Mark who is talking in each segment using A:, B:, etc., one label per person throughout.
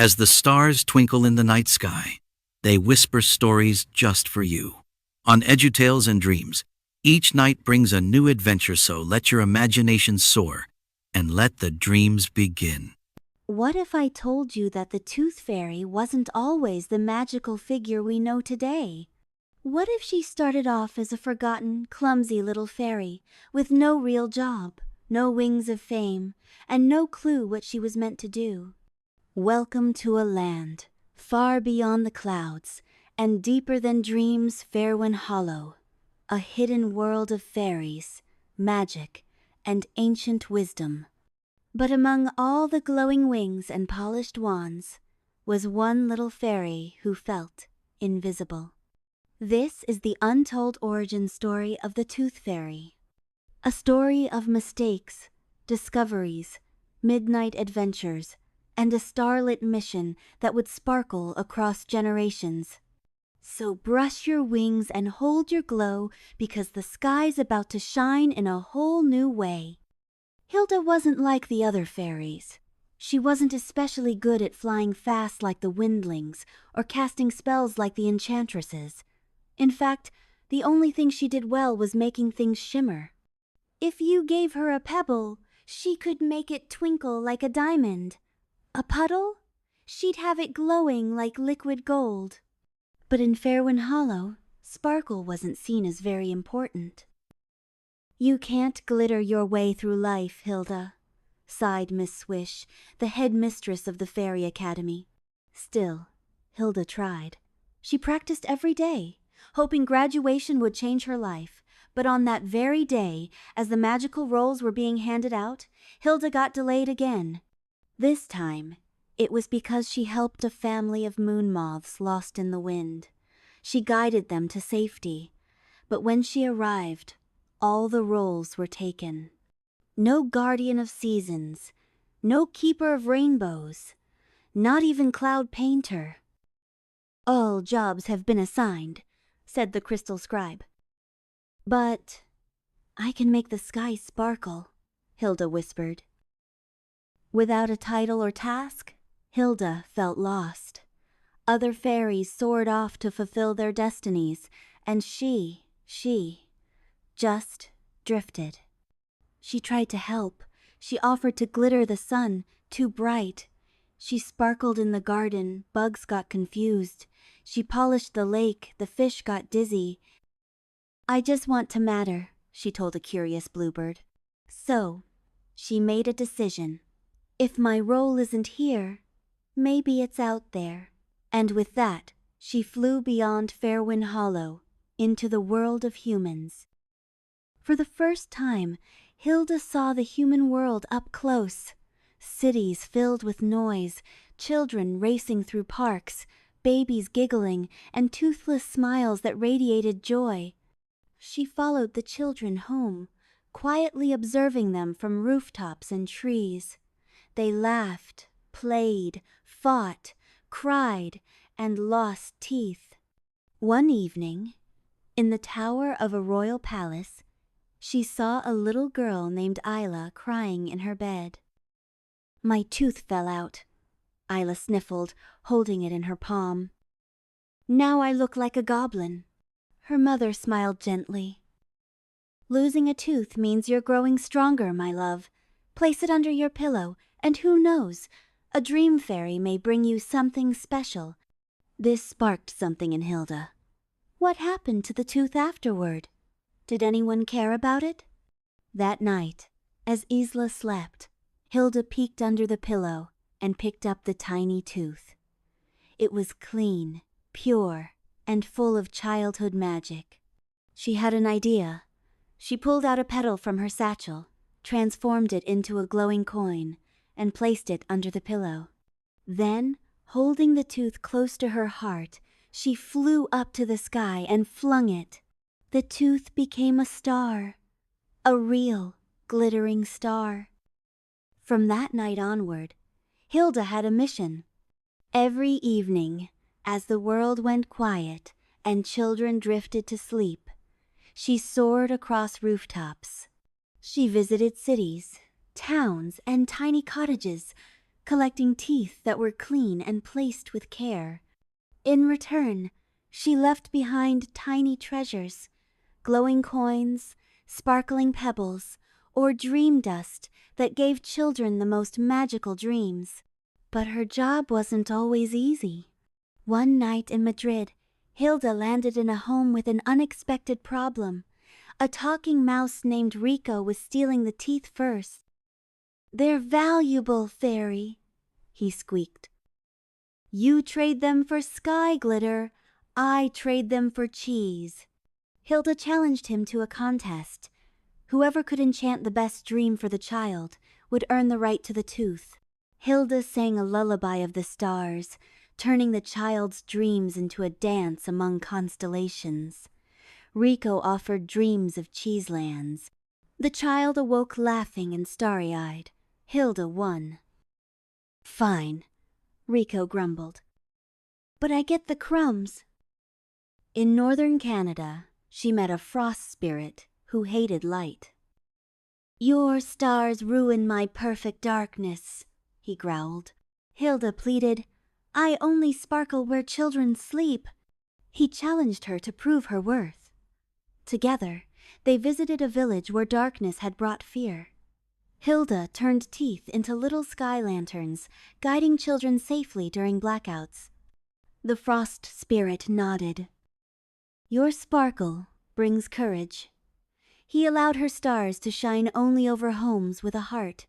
A: As the stars twinkle in the night sky, they whisper stories just for you. On EduTales&Dreams, each night brings a new adventure, so let your imagination soar and let the dreams begin.
B: What if I told you that the Tooth Fairy wasn't always the magical figure we know today? What if she started off as a forgotten, clumsy little fairy with no real job, no wings of fame, and no clue what she was meant to do? Welcome to a land far beyond the clouds and deeper than dreams, Fairwind Hollow, a hidden world of fairies, magic, and ancient wisdom. But among all the glowing wings and polished wands was one little fairy who felt invisible. This is the untold origin story of the Tooth Fairy. A story of mistakes, discoveries, midnight adventures, and a starlit mission that would sparkle across generations. So brush your wings and hold your glow, because the sky's about to shine in a whole new way. Hilda wasn't like the other fairies. She wasn't especially good at flying fast like the windlings or casting spells like the enchantresses. In fact, the only thing she did well was making things shimmer. If you gave her a pebble, she could make it twinkle like a diamond. A puddle? She'd have it glowing like liquid gold. But in Fairwind Hollow, sparkle wasn't seen as very important. "You can't glitter your way through life, Hilda," sighed Miss Swish, the head mistress of the Fairy Academy. Still, Hilda tried. She practiced every day, hoping graduation would change her life. But on that very day, as the magical rolls were being handed out, Hilda got delayed again. This time, it was because she helped a family of moon moths lost in the wind. She guided them to safety, but when she arrived, all the rolls were taken. No guardian of seasons, no keeper of rainbows, not even cloud painter. "All jobs have been assigned," said the crystal scribe. "But I can make the sky sparkle," Hilda whispered. Without a title or task, Hilda felt lost. Other fairies soared off to fulfill their destinies, and she just drifted. She tried to help. She offered to glitter the sun, too bright. She sparkled in the garden, bugs got confused. She polished the lake, the fish got dizzy. "I just want to matter," she told a curious bluebird. So, she made a decision. If my role isn't here, maybe it's out there. And with that, she flew beyond Fairwind Hollow, into the world of humans. For the first time, Hilda saw the human world up close. Cities filled with noise, children racing through parks, babies giggling, and toothless smiles that radiated joy. She followed the children home, quietly observing them from rooftops and trees. They laughed, played, fought, cried, and lost teeth. One evening, in the tower of a royal palace, she saw a little girl named Isla crying in her bed. "My tooth fell out," Isla sniffled, holding it in her palm. "Now I look like a goblin." Her mother smiled gently. "Losing a tooth means you're growing stronger, my love. Place it under your pillow, and who knows, a dream fairy may bring you something special." This sparked something in Hilda. What happened to the tooth afterward? Did anyone care about it? That night, as Isla slept, Hilda peeked under the pillow and picked up the tiny tooth. It was clean, pure, and full of childhood magic. She had an idea. She pulled out a petal from her satchel, transformed it into a glowing coin, and placed it under the pillow. Then, holding the tooth close to her heart, she flew up to the sky and flung it. The tooth became a star, a real, glittering star. From that night onward, Hilda had a mission. Every evening, as the world went quiet and children drifted to sleep, she soared across rooftops. She visited cities, towns, and tiny cottages, collecting teeth that were clean and placed with care. In return, she left behind tiny treasures, glowing coins, sparkling pebbles, or dream dust that gave children the most magical dreams. But her job wasn't always easy. One night in Madrid, Hilda landed in a home with an unexpected problem. A talking mouse named Rico was stealing the teeth first. "They're valuable, fairy," he squeaked. "You trade them for sky glitter, I trade them for cheese." Hilda challenged him to a contest. Whoever could enchant the best dream for the child would earn the right to the tooth. Hilda sang a lullaby of the stars, turning the child's dreams into a dance among constellations. Rico offered dreams of cheeselands. The child awoke laughing and starry-eyed. Hilda won. "Fine," Rico grumbled. "But I get the crumbs." In northern Canada, she met a frost spirit who hated light. "Your stars ruin my perfect darkness," he growled. Hilda pleaded, "I only sparkle where children sleep." He challenged her to prove her worth. Together, they visited a village where darkness had brought fear. Hilda turned teeth into little sky lanterns, guiding children safely during blackouts. The frost spirit nodded. "Your sparkle brings courage." He allowed her stars to shine only over homes with a heart.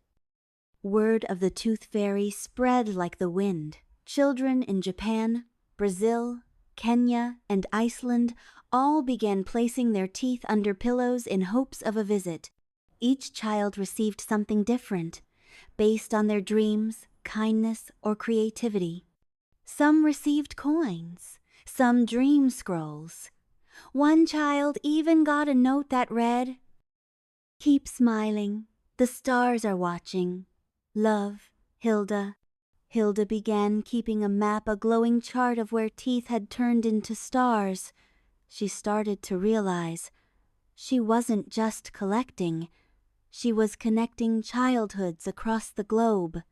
B: Word of the Tooth Fairy spread like the wind. Children in Japan, Brazil, Kenya, and Iceland all began placing their teeth under pillows in hopes of a visit. Each child received something different, based on their dreams, kindness, or creativity. Some received coins, some dream scrolls. One child even got a note that read, "Keep smiling, the stars are watching. Love, Hilda." Hilda began keeping a map, a glowing chart of where teeth had turned into stars. She started to realize she wasn't just collecting, she was connecting childhoods across the globe.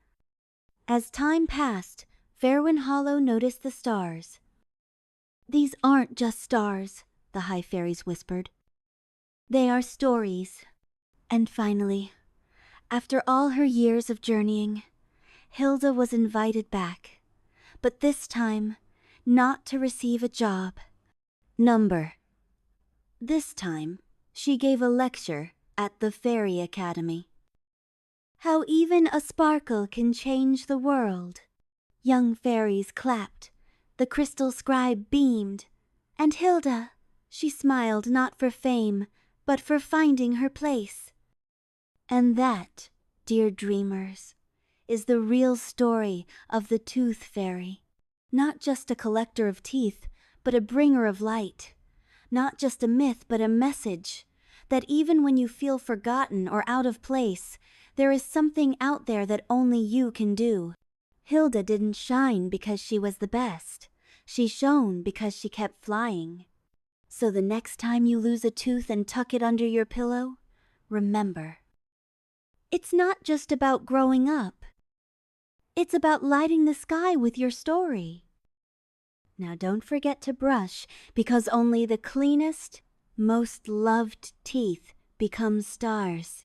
B: As time passed, Fairwind Hollow noticed the stars. "These aren't just stars," the High Fairies whispered. "They are stories." And finally, after all her years of journeying, Hilda was invited back, but this time not to receive a job. This time, she gave a lecture at the Fairy Academy. How even a sparkle can change the world. Young fairies clapped, the crystal scribe beamed, and Hilda, she smiled not for fame, but for finding her place. And that, dear dreamers, is the real story of the Tooth Fairy. Not just a collector of teeth, but a bringer of light. Not just a myth, but a message. That even when you feel forgotten or out of place, there is something out there that only you can do. Hilda didn't shine because she was the best. She shone because she kept flying. So the next time you lose a tooth and tuck it under your pillow, remember, it's not just about growing up. It's about lighting the sky with your story. Now don't forget to brush, because only the cleanest, most loved teeth become stars.